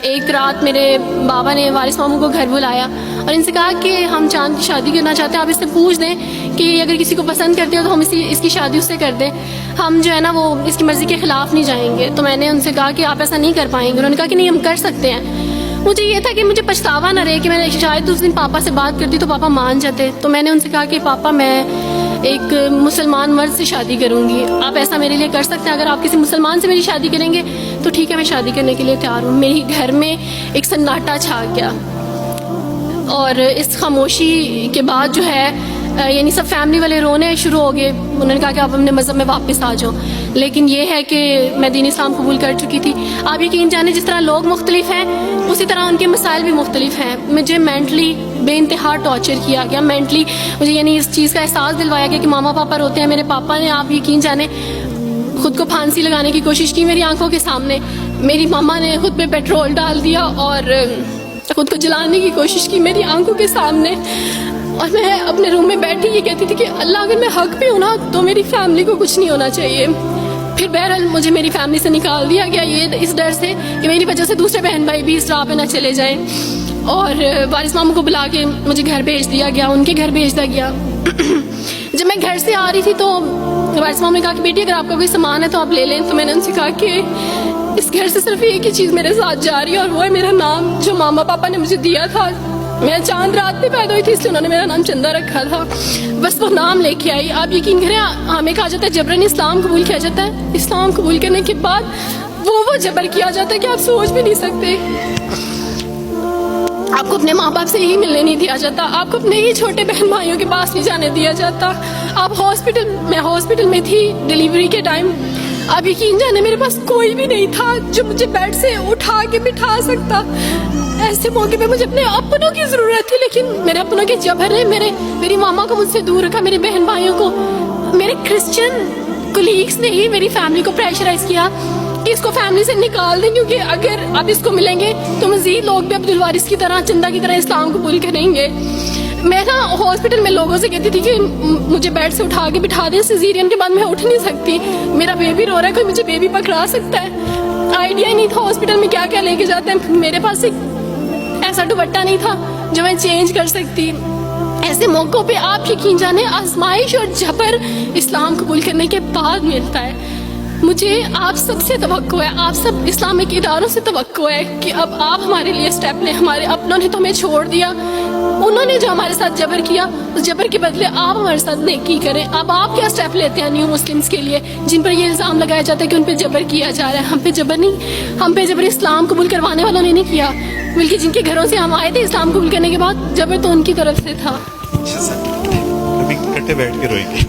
ایک رات میرے بابا نے وارث ماموں کو گھر بلایا اور ان سے کہا کہ ہم چاند کی شادی کرنا چاہتے ہیں, آپ اس سے پوچھ دیں کہ اگر کسی کو پسند کرتے ہو تو ہم اس کی شادی اس سے کر دیں, ہم جو ہے نا وہ اس کی مرضی کے خلاف نہیں جائیں گے. تو میں نے ان سے کہا کہ آپ ایسا نہیں کر پائیں گے. انہوں نے کہا کہ نہیں, ہم کر سکتے ہیں. مجھے یہ تھا کہ مجھے پچھتاوا نہ رہے کہ میں نے شاید اس دن پاپا سے بات کرتی تو پاپا مان جاتے. تو میں نے ان سے کہا کہ پاپا میں ایک مسلمان مرد سے شادی کروں گی, آپ ایسا میرے لیے کر سکتے ہیں؟ اگر آپ کسی مسلمان سے میری شادی کریں گے تو ٹھیک ہے, میں شادی کرنے کے لیے تیار ہوں. میری گھر میں ایک سناٹا چھا گیا اور اس خاموشی کے بعد جو ہے یعنی سب فیملی والے رونے شروع ہو گئے. انہوں نے کہا کہ آپ اپنے مذہب میں واپس آ جاؤ. لیکن یہ ہے کہ میں دین اسلام قبول کر چکی تھی. آپ یقین جانیں جس طرح لوگ مختلف ہیں اسی طرح ان کے مسائل بھی مختلف ہیں. مجھے مینٹلی بے انتہا ٹارچر کیا گیا. مینٹلی مجھے یعنی اس چیز کا احساس دلوایا گیا کہ ماما پاپا روتے ہیں. میرے پاپا نے آپ یقین جانیں خود کو پھانسی لگانے کی کوشش کی میری آنکھوں کے سامنے. میری ماما نے خود پہ پیٹرول ڈال دیا اور خود کو جلانے کی کوشش کی میری آنکھوں کے سامنے. اور میں اپنے روم میں بیٹھی یہ کہتی تھی کہ اللہ اگر میں حق پہ ہوں نا تو میری فیملی کو کچھ نہیں ہونا چاہیے. پھر بہرحال مجھے میری فیملی سے نکال دیا گیا یہ اس ڈر سے کہ میری وجہ سے دوسرے بہن بھائی بھی اس راہ پہ نہ چلے جائیں. اور وارث ماموں کو بلا کے مجھے گھر بھیج دیا گیا, ان کے گھر بھیج دیا گیا. جب میں گھر سے آ رہی تھی تو وارث ماموں نے کہا کہ بیٹی اگر آپ کا کوئی سامان ہے تو آپ لے لیں. تو میں نے ان سے کہا کہ اس گھر سے صرف ایک ہی چیز میرے ساتھ جا رہی ہے اور وہ ہے میرا نام جو ماما پاپا نے مجھے دیا تھا. میں چاند رات میں پیدا ہوئی تھی اس لیے انہوں نے میرا نام چندہ رکھا تھا. بس وہ نام لے کے آئی. آپ یقین کریں ہمیں کہا جاتا ہے جبرن اسلام قبول کیا جاتا ہے. اسلام قبول کرنے کے بعد وہ جبر کیا جاتا ہے کہ آپ سوچ بھی نہیں سکتے. آپ کو اپنے ماں باپ سے ہی ملنے نہیں دیا جاتا, آپ کو اپنے ہی چھوٹے بہن بھائیوں کے پاس نہیں جانے دیا جاتا. آپ ہاسپٹل میں تھی ڈیلیوری کے ٹائم. آپ یقین جانے میرے پاس کوئی بھی نہیں تھا جو مجھے بیڈ سے اٹھا کے بٹھا سکتا. ایسے موقع پہ مجھے اپنے اپنوں کی ضرورت تھی, لیکن میرے اپنوں کے جبر نے میری ماما کو مجھ سے دور رکھا. میرے بہن بھائیوں کو, میرے کرسچن کولیگس نے ہی میری فیملی کو پریشرائز کیا کہ اس کو فیملی سے نکال دیں, کیونکہ اگر آپ اس کو ملیں گے تو مزید لوگ بھی عبدالوارث کی طرح چندہ کی طرح اسلام قبول کریں گے. میں نا ہاسپٹل میں لوگوں سے کہتی تھی کہ مجھے بیڈ سے اٹھا کے بٹھا دیں, سیزیرین کے بعد میں اٹھ نہیں سکتی, میرا بیبی رو رہا ہے, کوئی مجھے بیبی پکڑا سکتا ہے. آئیڈیا ہی نہیں تھا ہاسپٹل میں کیا کیا لے کے جاتے ہیں. میرے پاس ایک ایسا دوپٹہ نہیں تھا جو میں چینج کر سکتی. ایسے موقعوں پہ آپ یقین جانے آزمائش اور جبر اسلام قبول کرنے کے بعد ملتا ہے. مجھے آپ سب سے توقع ہے, آپ سب اسلامک اداروں سے توقع ہے کہ اب آپ ہمارے لیے سٹیپ لیں. ہمارے اپنوں نے تو ہمیں چھوڑ دیا, انہوں نے جو ہمارے ساتھ جبر کیا اس جبر کے بدلے آپ ہمارے ساتھ نیکی کریں. اب آپ کیا سٹیپ لیتے ہیں نیو مسلمز کے لیے جن پر یہ الزام لگایا جاتا ہے کہ ان پہ جبر کیا جا رہا ہے؟ ہم پہ جبر نہیں, ہم پہ جبر اسلام قبول کروانے والوں نے نہیں کیا, بلکہ جن کے گھروں سے ہم آئے تھے اسلام قبول کرنے کے بعد جبر تو ان کی طرف سے تھا. ابھی کٹے بیٹھ کے روئی گی.